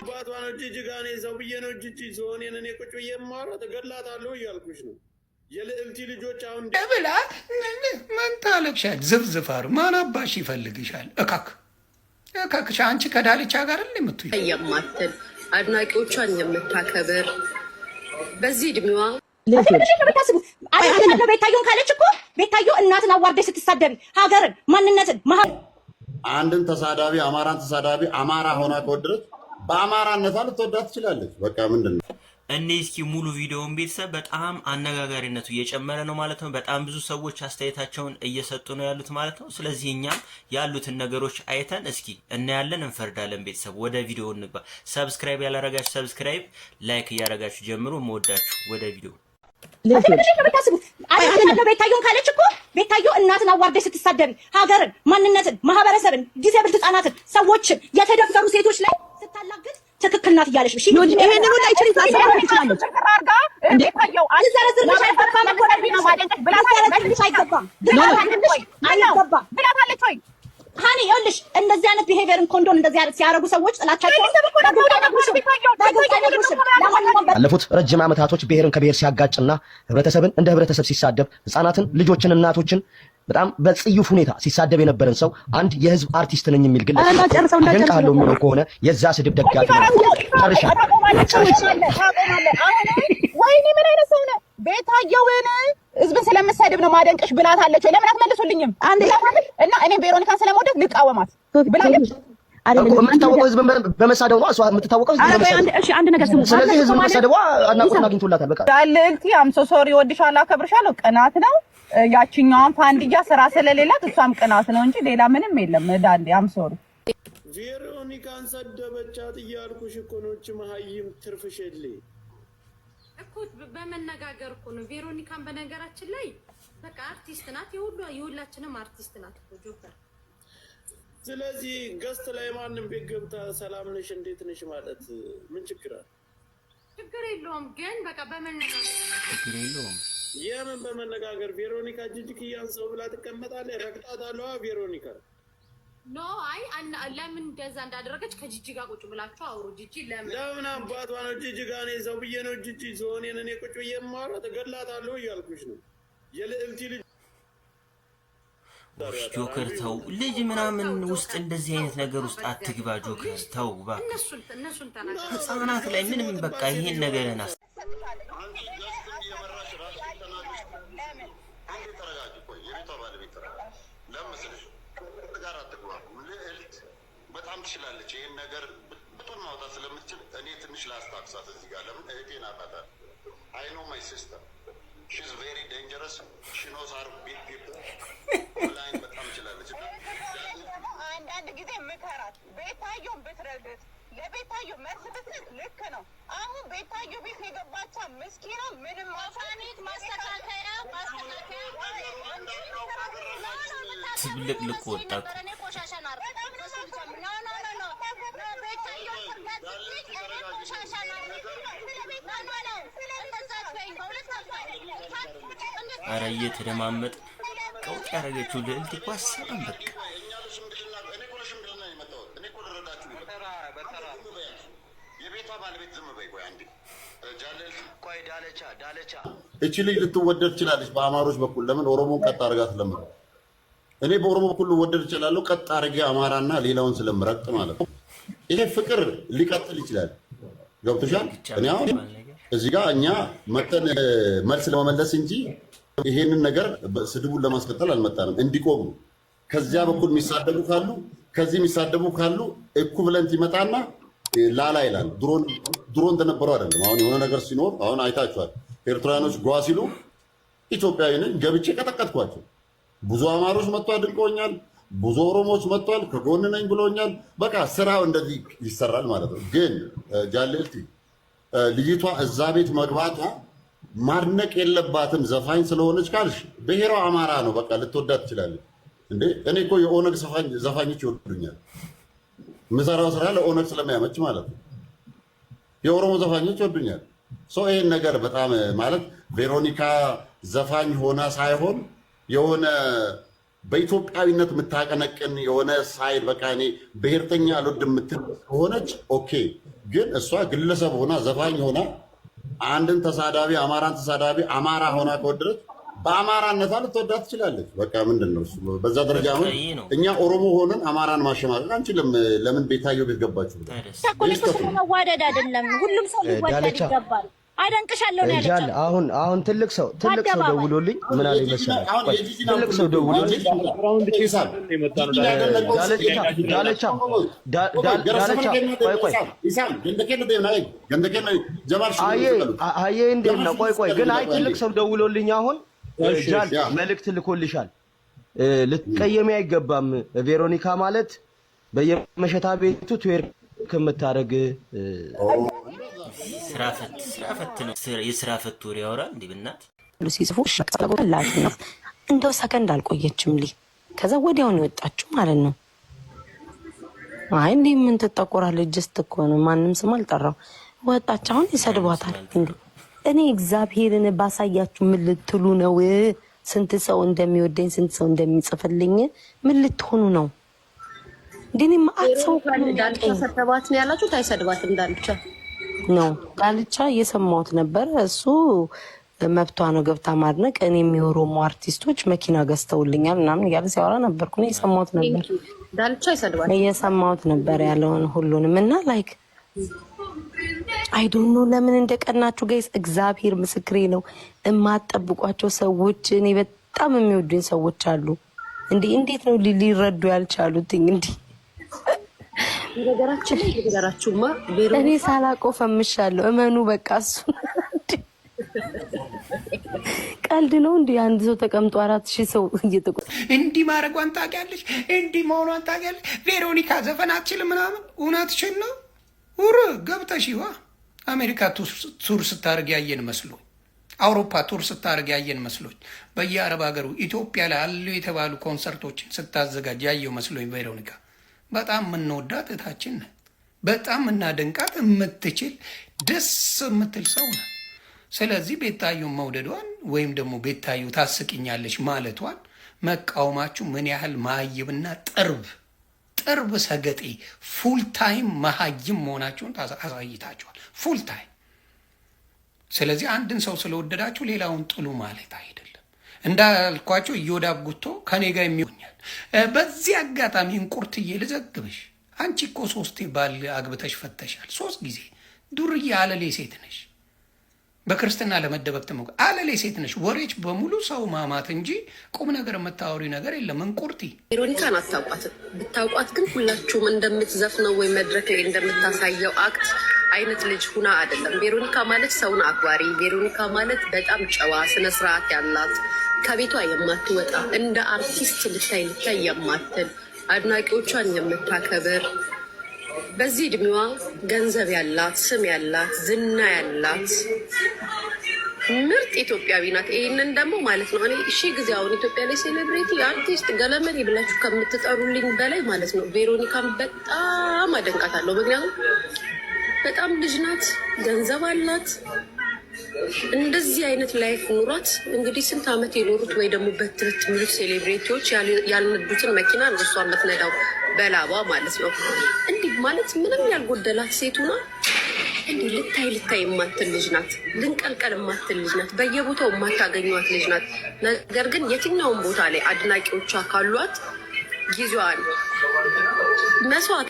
ባቷን ጅጅጋኔ ሰውዬ ነው ጅጅ ሲሆን የነኔ ቁጭ ብዬ የማወራው ተገላታለሁ እያልኩሽ ነው። የልዕልቲ ልጆች አሁን ብላ ምን ታለቅሻል? ዝፍዝፋሩ ማን አባሽ ይፈልግሻል? እካክሽ አንቺ ከዳልቻ ጋር የምትይ የማትል አድናቂዎቿን የምታከብር በዚህ እድሜዋ ቤታዮን ካለች እኮ ቤታዮ እናትን አዋርደሽ ስትሳደቢ ሀገርን ማንነትን አንድን ተሳዳቢ አማራን ተሳዳቢ አማራ ሆና ከወደደች በአማራነቷ ልትወዳት ትችላለች። በቃ ምንድነው እኔ እስኪ ሙሉ ቪዲዮውን ቤተሰብ በጣም አነጋጋሪነቱ እየጨመረ ነው ማለት ነው። በጣም ብዙ ሰዎች አስተያየታቸውን እየሰጡ ነው ያሉት ማለት ነው። ስለዚህ እኛም ያሉትን ነገሮች አይተን እስኪ እናያለን፣ እንፈርዳለን። ቤተሰብ ወደ ቪዲዮ እንግባ። ሰብስክራይብ ያላረጋችሁ ሰብስክራይብ፣ ላይክ እያረጋችሁ ጀምሩ። መወዳችሁ ወደ ቪዲዮ ቤታዮን ካለች እኮ ቤታዮ እናትን አዋርደሽ ስትሳደቢ ሀገርን ማንነትን ማህበረሰብን ዲሴብልድ ህጻናትን ሰዎችን የተደፈሩ ሴቶች ላይ ስታላግጥ ትክክል ናት እያለሽ እሺ ይሄንን ሁሉ አይችልም ታሰራው ይችላልች አርጋ እንዴ ታየው አልዘረዝርሽ አይገባም መቆረጥ ነው ማለት ብላታለች አይገባም ብላታለች ወይ ሃኒ ይኸውልሽ እንደዚህ አይነት ቢሄቪየርን ኮንዶን እንደዚህ አይነት ሲያረጉ ሰዎች ጥላቻቸው ባለፉት ረጅም ዓመታቶች ብሔርን ከብሔር ሲያጋጭና ህብረተሰብን እንደ ህብረተሰብ ሲሳደብ ህፃናትን ልጆችን እናቶችን በጣም በጽዩፍ ሁኔታ ሲሳደብ የነበረን ሰው አንድ የህዝብ አርቲስት ነኝ የሚል ግለሰብ አደንቃለሁ የሚለው ከሆነ የዛ ስድብ ደጋፊ ነው። ወይኔ ምን አይነት ሰው ነው? ቤታየውን ህዝብን ስለምሰድብ ነው ማደንቅሽ ብላታለች ወይ? ለምን አትመልሱልኝም? እና እኔ ቬሮኒካን ስለምወደድ ልቃወማት ብላለች። የምትታወቀው ህዝብ በመሳደቧ እሷ የምትታወቀው ህዝብ በመሳደቧ። እሺ አንድ ነገር ስሙ። ስለዚህ ህዝብ በመሳደቧ አድናቆትን አግኝቶላታል። በቃ ዳልልቲ አም ሶ ሶሪ ወድሻለሁ፣ አከብርሻለሁ። ቅናት ነው። ያቺኛዋን ፋንድያ ስራ ስለሌላት እሷም ቅናት ነው እንጂ ሌላ ምንም የለም። ዳንዴ አም ሶሪ ቬሮኒካን ሰደበቻት እያልኩሽ እኮ ነው። እቺ መሀይም ትርፍሽልኝ እኮ በመነጋገር እኮ ነው። ቬሮኒካን በነገራችን ላይ በቃ አርቲስት ናት፣ የሁላችንም አርቲስት ናት እኮ ጆከር። ስለዚህ ገስት ላይ ማንም ቤት ገብታ ሰላም ነሽ እንዴት ነሽ ማለት ምን ችግር አለ? ችግር የለውም ግን በቃ በመነጋገር ችግር የለውም። የምን በመነጋገር ቬሮኒካ ጅጅክያን ሰው ብላ ትቀመጣለች። ረግጣታለሁ ቬሮኒካ ኖ አይ ለምን እንደዛ እንዳደረገች ከጂጂ ጋር ቁጭ ብላችሁ አውሩ። ጂጂ ለምን አባቷ ነው ጅጅጋኔ ሰውዬ ነው ጂጂ ሲሆን የነኔ ቁጭ ብዬ የማወራው ተገላታለሁ እያልኩሽ ነው። የልዕልቲ ልጅ ጆከር ተው፣ ልጅ ምናምን ውስጥ እንደዚህ አይነት ነገር ውስጥ አትግባ ጆከር ተው እባክህ። እነሱን ተናገር። ህፃናት ላይ ምንም በቃ ይሄን ነገርን በጣም ትችላለች። ይሄን ነገር በጣም ማውጣት ስለምትችል እኔ ትንሽ ላስታክሳት እዚህ ጋር ለምን እህቴን አውቃታለሁ። I know my sister. She's very dangerous. She knows how to beat people. ላይን በጣም ትችላለች። አንዳንድ ጊዜ ምከራት። ቤታዮን ብትረግጥ ለቤታዮ መልስ ብትሰጥ ልክ ነው። አሁን ቤታዮ ቤት የገባቻ ምስኪና ምንም ማፋኔት ማስተካከያ ትብልቅ ልቅ ወጣ እኮ ኧረ እየተደማመጥ ቀውጥ ያደረገችው ልዕልት እኮ አሰበን በቃ የቤቷ ባለቤት ዝም በይ ቆይ አንዴ ቆይ ዳለቻ እቺ ልጅ ልትወደድ ትችላለች በአማሮች በኩል ለምን ኦሮሞን ቀጥ አድርጋት ለምን እኔ በኦሮሞ በኩል ልወደድ እችላለሁ ቀጥ አድርጌ አማራና ሌላውን ስለምረግጥ ማለት ነው። ይሄ ፍቅር ሊቀጥል ይችላል። ገብቶሻል? እኔ አሁን እዚህ ጋር እኛ መተን መልስ ለመመለስ እንጂ ይሄንን ነገር ስድቡን ለማስቀጠል አልመጣንም። እንዲቆም ነው። ከዚያ በኩል የሚሳደቡ ካሉ ከዚህ የሚሳደቡ ካሉ ኢኩቪለንት ይመጣና ላላ ይላል። ድሮ እንደነበረው አይደለም። አሁን የሆነ ነገር ሲኖር አሁን አይታችኋል። ኤርትራውያኖች ጓ ሲሉ ኢትዮጵያዊ ነኝ ገብቼ ቀጠቀጥኳቸው። ብዙ አማሮች መጥተው አድንቀውኛል። ብዙ ኦሮሞዎች መጥተዋል ከጎን ነኝ ብለውኛል። በቃ ስራው እንደዚህ ይሰራል ማለት ነው። ግን ጃለልቲ ልጅቷ እዛ ቤት መግባቷ ማድነቅ የለባትም ዘፋኝ ስለሆነች ካልሽ ብሔሯ አማራ ነው። በቃ ልትወዳት ትችላለች እንዴ። እኔ እኮ የኦነግ ዘፋኞች ይወዱኛል። ምሰራው ስራ ለኦነግ ስለሚያመች ማለት ነው። የኦሮሞ ዘፋኞች ይወዱኛል። ሰው ይሄን ነገር በጣም ማለት ቬሮኒካ ዘፋኝ ሆና ሳይሆን የሆነ በኢትዮጵያዊነት የምታቀነቅን የሆነ ሳይድ በቃ እኔ ብሔርተኛ አልወድም የምትል ከሆነች ኦኬ። ግን እሷ ግለሰብ ሆና ዘፋኝ ሆና አንድን ተሳዳቢ አማራን ተሳዳቢ አማራ ሆና ከወደደች በአማራነቷ ልትወዳት ትችላለች። በቃ ምንድን ነው እሱ በዛ ደረጃ አሁን እኛ ኦሮሞ ሆነን አማራን ማሸማቀቅ አንችልም። ለምን ቤታዮ ቤት ገባችሁ? መዋደድ አይደለም፣ ሁሉም ሰው ሊወደድ ይገባል። አደንቅሻለሁ ነው ያለቻት። አሁን ትልቅ ሰው ደውሎልኝ ምን አለ መሰለህ? ትልቅ ሰው ደውሎልኝ ቆይ ግን አይ ትልቅ ሰው ደውሎልኝ አሁን ጃል መልእክት ልኮልሻል። ልትቀየሚ አይገባም። ቬሮኒካ ማለት በየመሸታ ቤቱ ትዌርክ ከምታረግ ስራፈት ነው። የስራፈት ወሬ ያወራል እንዴ ብናት ሲጽፉ ሸቀላላት ነው። እንደው ሰከንድ አልቆየችም ሊ ከዛ ወዲያው ነው የወጣችው ማለት ነው። አይ እንዴ ምን ተጠቆራለች? ጀስት እኮ ነው ማንም ስም አልጠራው ወጣች። አሁን ይሰድቧታል እንዴ? እኔ እግዚአብሔርን ባሳያችሁ ምን ልትሉ ነው? ስንት ሰው እንደሚወደኝ ስንት ሰው እንደሚጽፍልኝ ምን ልትሆኑ ነው? እንዴ ማአሰው ዳልቻ ሰተባት ነው ያላችሁ? ታይሰድባትም ዳልቻ ነው ዳልቻ እየሰማሁት ነበር። እሱ መብቷ ነው ገብታ ማድነቅ። እኔ የሚወሩም አርቲስቶች መኪና ገዝተውልኛል ምናምን እያለ ሲያወራ ነበርኩ ነው የሰማሁት ነበር። ዳልቻ ይሰድባል እየሰማሁት ነበር ያለውን ሁሉንም እና ላይክ አይ ዶንት ኖ ለምን እንደቀናችሁ ጋይስ። እግዚአብሔር ምስክሬ ነው። እማጠብቋቸው ሰዎች እኔ በጣም የሚወዱኝ ሰዎች አሉ። እንዴት ነው ሊረዱ ያልቻሉት? ነገራችሁማ እኔ ሳላውቀው ፈምሻለሁ። እመኑ በቃ እሱ ቀልድ ነው። አንድ ሰው ተቀምጦ 4000 ሰው እየተቆጠ እንዲህ ማድረጓን ታውቂያለሽ? እንዲህ መሆኗን ታውቂያለሽ? ቬሮኒካ ዘፈን አትችልም ምናምን። እውነትሽን ነው። ገብተሽ ይዋ አሜሪካ ቱር ስታደርግ ያየን መስሎኝ፣ አውሮፓ ቱር ስታደርግ ያየን መስሎኝ፣ በየአረብ ሀገሩ ኢትዮጵያ ላይ አሉ የተባሉ ኮንሰርቶችን ስታዘጋጅ ያየው መስሎኝ። ቬሮኒካ በጣም የምንወዳት እህታችን ነን። በጣም የምናደንቃት የምትችል ደስ የምትል ሰው ናት። ስለዚህ ቤታዩን መውደዷን ወይም ደግሞ ቤታዩ ታስቅኛለች ማለቷን መቃወማችሁ ምን ያህል መሀይብና ጥርብ ሰገጤ ፉል ታይም መሀይም መሆናችሁን አሳይታችኋል። ፉል ታይም። ስለዚህ አንድን ሰው ስለወደዳችሁ ሌላውን ጥሉ ማለት አይደለም። እንዳልኳቸው እዮዳብ ጉቶ ከኔ ጋር የሚሆኛል። በዚህ አጋጣሚ እንቁርትዬ ልዘግብሽ። አንቺ እኮ 3 ባል አግብተሽ ፈተሻል። 3 ጊዜ ዱርዬ አለሌ ሴት ነሽ። በክርስትና ለመደበቅ ተመ አለሌ ሴት ነሽ። ወሬች በሙሉ ሰው ማማት እንጂ ቁም ነገር የምታወሪ ነገር የለም። እንቁርቲ ቬሮኒካን አታውቋትም። ብታውቋት ግን ሁላችሁም እንደምትዘፍነው ወይ መድረክ ላይ እንደምታሳየው አክት አይነት ልጅ ሁና አይደለም። ቬሮኒካ ማለት ሰውን አክባሪ፣ ቬሮኒካ ማለት በጣም ጨዋ ስነስርዓት ያላት ከቤቷ የማትወጣ እንደ አርቲስት ልታይ የማትል አድናቂዎቿን የምታከብር በዚህ እድሜዋ ገንዘብ ያላት ስም ያላት ዝና ያላት ምርጥ ኢትዮጵያዊ ናት። ይህንን ደግሞ ማለት ነው እኔ ጊዜ አሁን ኢትዮጵያ ላይ ሴሌብሬቲ አርቲስት ገለመሌ ብላችሁ ከምትጠሩልኝ በላይ ማለት ነው ቬሮኒካን በጣም አደንቃታለሁ። ምክንያቱም በጣም ልጅ ናት፣ ገንዘብ አላት። እንደዚህ አይነት ላይፍ ኑሯት እንግዲህ ስንት ዓመት የኖሩት ወይ ደግሞ በትርት የሚሉት ሴሌብሬቲዎች ያልነዱትን መኪና ነው እሷ የምትነዳው በላባ ማለት ነው። እንዲህ ማለት ምንም ያልጎደላት ሴቱና እንዲህ ልታይ የማትል ልጅ ናት። ልንቀልቀል የማትል ልጅ ናት። በየቦታው የማታገኟት ልጅ ናት። ነገር ግን የትኛውን ቦታ ላይ አድናቂዎቿ ካሏት ጊዜዋን መስዋዕት